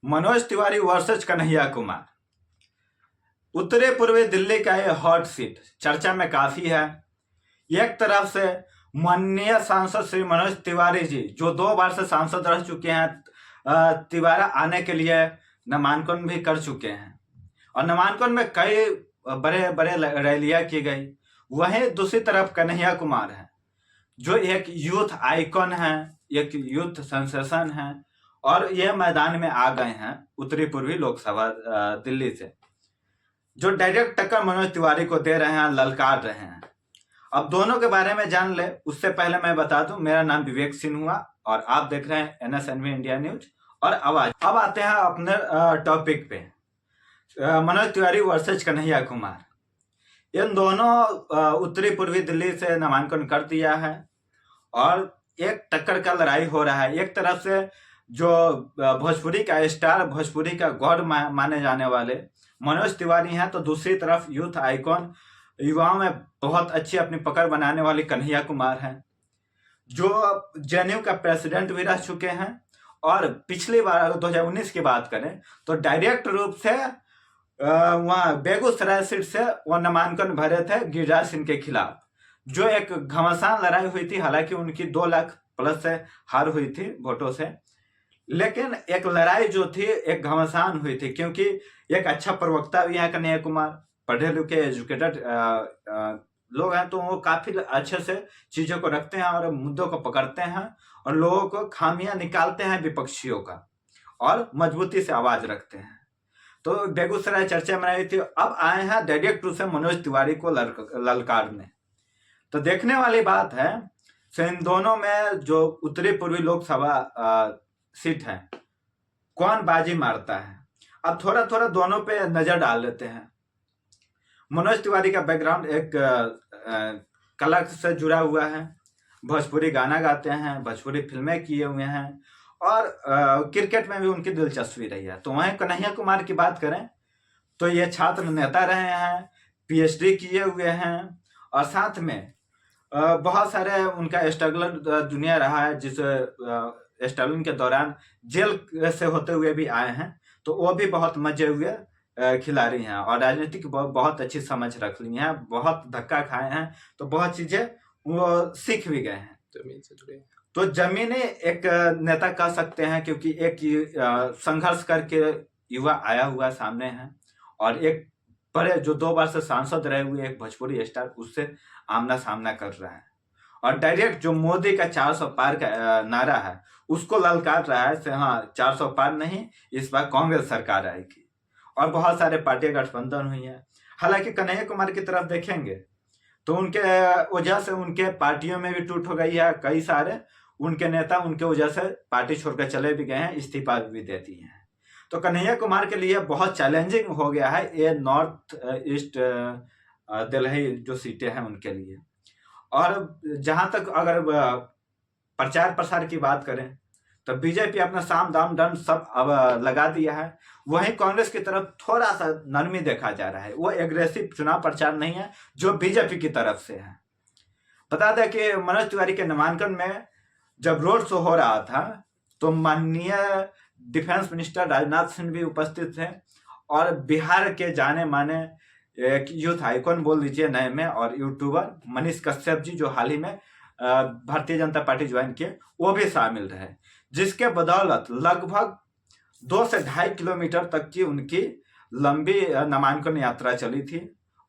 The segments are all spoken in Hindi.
मनोज तिवारी वर्सेस कन्हैया कुमार। उत्तरी पूर्वी दिल्ली का ये हॉट सीट चर्चा में काफी है। एक तरफ से माननीय सांसद श्री मनोज तिवारी जी, जो 2 बार से सांसद रह चुके हैं, तिवारा आने के लिए नामांकन भी कर चुके हैं और नामांकन में कई बड़े बड़े रैलियां की गई। वहीं दूसरी तरफ कन्हैया कुमार है, जो एक यूथ आइकन है, एक यूथ सेंसेशन है और ये मैदान में आ गए हैं उत्तरी पूर्वी लोकसभा दिल्ली से, जो डायरेक्ट टक्कर मनोज तिवारी को दे रहे हैं, ललकार रहे हैं। अब दोनों के बारे में जान ले उससे पहले मैं बता दूं, मेरा नाम विवेक सिंह हुआ और आप देख रहे हैं NSNV इंडिया न्यूज और आवाज। अब आते हैं अपने टॉपिक पे, मनोज तिवारी वर्सेज कन्हैया कुमार। इन दोनों उत्तरी पूर्वी दिल्ली से नामांकन कर दिया है और एक टक्कर का लड़ाई हो रहा है। एक तरफ से जो भोजपुरी का स्टार, भोजपुरी का गॉड माने जाने वाले मनोज तिवारी हैं, तो दूसरी तरफ यूथ आइकॉन, युवाओं में बहुत अच्छी अपनी पकड़ बनाने वाली कन्हैया कुमार हैं, जो JNU का प्रेसिडेंट भी रह चुके हैं और पिछली बार 2019 की बात करें तो डायरेक्ट रूप से वहाँ बेगूसराय सीट से वो नामांकन भरे थे गिरिराज सिंह के खिलाफ, जो एक घमासान लड़ाई हुई थी। हालांकि उनकी 2 लाख प्लस से हार हुई थी वोटों से, लेकिन एक लड़ाई जो थी एक घमासान हुई थी, क्योंकि एक अच्छा प्रवक्ता भी है कन्हैया कुमार, पढ़े लिखे एजुकेटेड लोग हैं, तो वो काफी अच्छे से चीजों को रखते हैं और मुद्दों को पकड़ते हैं और लोगों को खामियां निकालते हैं विपक्षियों का और मजबूती से आवाज रखते हैं। तो बेगूसराय चर्चा में आई थी, अब आए हैं डायरेक्ट रूप से मनोज तिवारी को ललकारने। तो देखने वाली बात है इन दोनों में जो उत्तरी पूर्वी लोकसभा सीट है, कौन बाजी मारता है। अब थोड़ा थोड़ा दोनों पे नजर डाल लेते हैं। मनोज तिवारी का बैकग्राउंड एक कला से जुड़ा हुआ है, भोजपुरी गाना गाते हैं, भोजपुरी फिल्में किए हुए हैं और क्रिकेट में भी उनकी दिलचस्पी रही है। तो वहीं कन्हैया कुमार की बात करें तो ये छात्र नेता रहे हैं, PhD किए हुए हैं और साथ में बहुत सारे उनका स्ट्रगल दुनिया रहा है, जिस स्ट्रगलिंग के दौरान जेल से होते हुए भी आए हैं। तो वो भी बहुत मजे हुए खिलाड़ी हैं और राजनीतिक बहुत अच्छी समझ रख ली है, बहुत धक्का खाए हैं, तो बहुत चीजें वो सीख भी गए हैं, जमीन से जुड़े। तो जमीनी एक नेता कह सकते हैं, क्योंकि एक संघर्ष करके युवा आया हुआ सामने है और एक बड़े जो 2 बार से सांसद रहे हुए एक भोजपुरी स्टार उससे आमना सामना कर रहा है और डायरेक्ट जो मोदी का 400 पार का नारा है उसको ललकार रहा है से, हाँ 400 पार नहीं, इस बार कांग्रेस सरकार आएगी और बहुत सारे पार्टी गठबंधन हुई है। हालांकि कन्हैया कुमार की तरफ देखेंगे तो उनके वजह से उनके पार्टियों में भी टूट हो गई है, कई सारे उनके नेता उनके वजह से पार्टी छोड़कर चले भी गए हैं, इस्तीफा भी दे दिए हैं। तो कन्हैया कुमार के लिए बहुत चैलेंजिंग हो गया है ये नॉर्थ ईस्ट दिल्ली जो सीटें हैं उनके लिए। और जहां तक अगर प्रचार प्रसार की बात करें तो बीजेपी अपना साम दाम दंड सब अब लगा दिया है। वहीं कांग्रेस की तरफ थोड़ा सा नरमी देखा जा रहा है, वो एग्रेसिव चुनाव प्रचार नहीं है जो बीजेपी की तरफ से है। बता दें कि मनोज तिवारी के नामांकन में जब रोड शो हो रहा था तो माननीय डिफेंस मिनिस्टर राजनाथ सिंह भी उपस्थित थे और बिहार के जाने माने एक यूथ आइकॉन बोल लीजिए नए में और यूट्यूबर मनीष कश्यप जी, जो हाल ही में भारतीय जनता पार्टी ज्वाइन किए, वो भी शामिल रहे, जिसके बदौलत लगभग 2 से 2.5 किलोमीटर तक की उनकी लंबी नामांकन यात्रा चली थी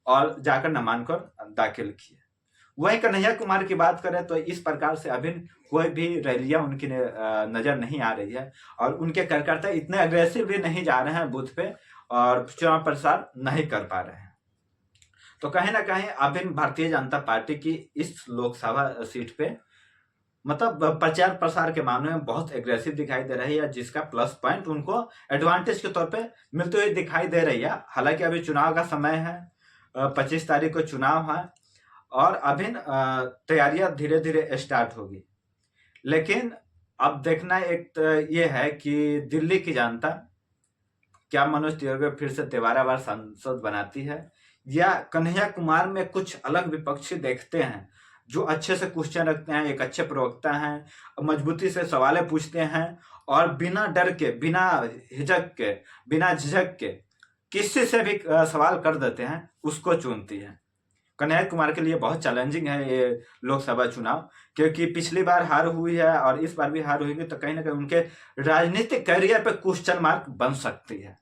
और जाकर नामांकन दाखिल किए। वहीं कन्हैया कुमार की बात करें तो इस प्रकार से अभी कोई भी रैलियां उनकी नजर नहीं आ रही है और उनके कार्यकर्ता इतने अग्रेसिव भी नहीं जा रहे हैं बूथ पे और चुनाव प्रचार नहीं कर पा रहे हैं। तो कहीं ना कहीं अभी भारतीय जनता पार्टी की इस लोकसभा सीट पे मतलब प्रचार प्रसार के मामले में बहुत एग्रेसिव दिखाई दे रही है, जिसका प्लस पॉइंट उनको एडवांटेज के तौर पे मिलते हुए दिखाई दे रही है। हालांकि अभी चुनाव का समय है, 25 तारीख को चुनाव है और अभी तैयारियां धीरे धीरे स्टार्ट होगी। लेकिन अब देखना एक तो ये है कि दिल्ली की जनता क्या मनोज तिवारी को फिर से 13 बार सांसद बनाती है या कन्हैया कुमार में कुछ अलग विपक्षी देखते हैं जो अच्छे से क्वेश्चन रखते हैं, एक अच्छे प्रवक्ता हैं, मजबूती से सवालें पूछते हैं और बिना डर के, बिना हिचक के, बिना झिझक के किसी से भी सवाल कर देते हैं, उसको चुनती है। कन्हैया कुमार के लिए बहुत चैलेंजिंग है ये लोकसभा चुनाव, क्योंकि पिछली बार हार हुई है और इस बार भी हार हुई है, तो कहीं ना कहीं उनके राजनीतिक करियर पे क्वेश्चन मार्क बन सकती है।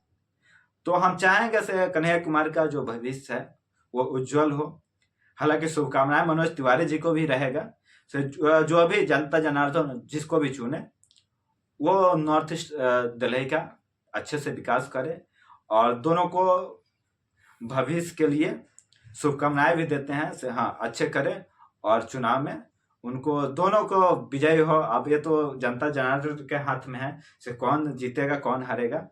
तो हम चाहेंगे से कन्हैया कुमार का जो भविष्य है वो उज्जवल हो। हालांकि शुभकामनाएं मनोज तिवारी जी को भी रहेगा। जो भी जनता जनार्दन जिसको भी चुने वो नॉर्थ ईस्ट दिल्ली का अच्छे से विकास करे, और दोनों को भविष्य के लिए शुभकामनाएं भी देते हैं से हाँ अच्छे करें और चुनाव में उनको दोनों को विजयी हो। अब ये तो जनता जनार्दन के हाथ में है से कौन जीतेगा कौन हारेगा।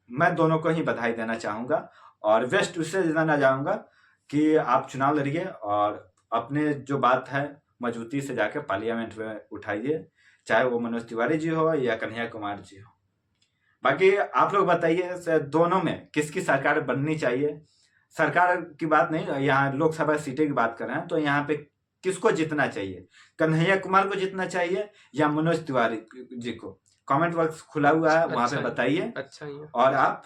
मैं दोनों को ही बधाई देना चाहूँगा और बेस्ट विशेष देना चाहूँगा कि आप चुनाव लड़िए और अपने जो बात है मजबूती से जाकर पार्लियामेंट में उठाइए, चाहे वो मनोज तिवारी जी हो या कन्हैया कुमार जी हो। बाकी आप लोग बताइए दोनों में किसकी सरकार बननी चाहिए। सरकार की बात नहीं, यहाँ लोकसभा सीटें की बात कर रहे हैं, तो यहाँ पे किसको जीतना चाहिए, कन्हैया कुमार को जीतना चाहिए या मनोज तिवारी जी को। कमेंट बॉक्स खुला हुआ है, वहां पे बताइए। और आप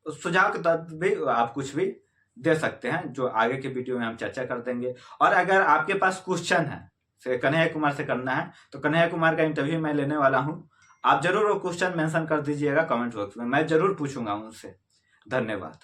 सुझाव के तहत भी आप कुछ भी दे सकते हैं, जो आगे के वीडियो में हम चर्चा कर देंगे। और अगर आपके पास क्वेश्चन है कन्हैया कुमार से करना है तो कन्हैया कुमार का इंटरव्यू मैं लेने वाला हूं, आप जरूर वो क्वेश्चन मेंशन कर दीजिएगा कमेंट बॉक्स में, मैं जरूर पूछूंगा उनसे। धन्यवाद।